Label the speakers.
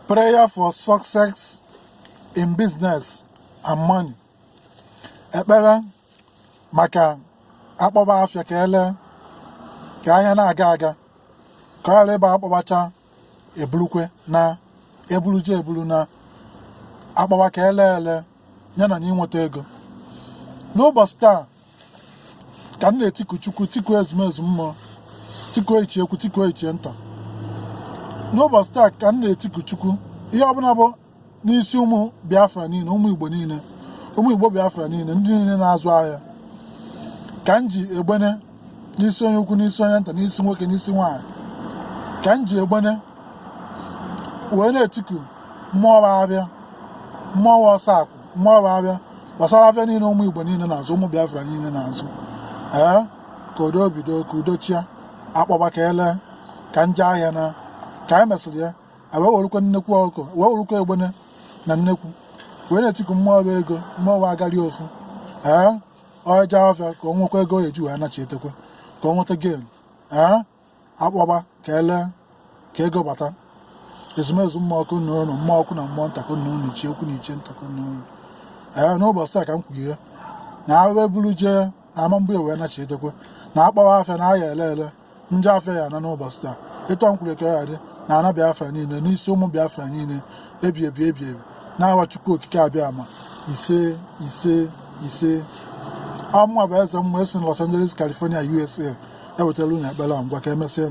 Speaker 1: prayer for success in business and money. Ekpere maka akpọba afịa ka ele ka anya na-aga aga ka ọ ghara ịba akpọbacha ebulukwe na ebuluje ebulu na akpọba ka ele ya na inweta ego. N'ụbọchị taa ka m na-etiku Chukwu, tiku ezumezu mmụọ, tikuo ichie ekwu, tikuo ichie nta. N'ụbọchị taa ka m na-etiku Chukwu ihe ọbụla bụ n'isi ụmụ Biafra niile, ụmụ Igbo niile, ụmụ Igbo Biafra niile, ndị niile na-azụ ahịa, ka m ji egbene n'isi onye ukwu, n'isi onye nta, n'isi nwoke, n'isi nwaanyị, ka m ji egbene wee na-etiku mmụọ abịa, mmụọ ọsọ akwụ, mmụọ abịa gbasara afịa niile ụmụ Igbo niile na-azụ, ụmụ Biafra niile na-azụ. Ka udo bido, ka udo chia, akpọba ka ele ka nje ahịa na ka anyị mesịrị ya wee werukwe nnekwu ọkụkọ, wee werukwe egbene na nnekwu wee na-etiku mmụọ bụ ego, mmụọ agarị ofu ọja ọfịa ka ọ nwekwa ego eji wee nachitekwe ka ọ nweta gen akpọba ka ele ka ego bata. Ezumezu mmụọ ọkụ na unu, mmụọ ọkụ na mmụọ ntakụ na unu, ichie okwu na ichie ntakụ na unu. N'ụbọchị taa ka m kwughie na ahụhụ buru jee ama mbụ wee nachitekwe na akpọwa afịa na ahịa ele ndị afịa ya na n'ụbọchị taa ịtọ nkwuru ka ya dị na ana Biafra niile, n'isi ụmụ Biafra niile ebi na-awa Chukwu okike abịa ama ise ise ise. Ọmụnwa bụ Ezemmuo esi na Los Angeles, California, USA ewetara unu ekpere ngwa ka emesịa.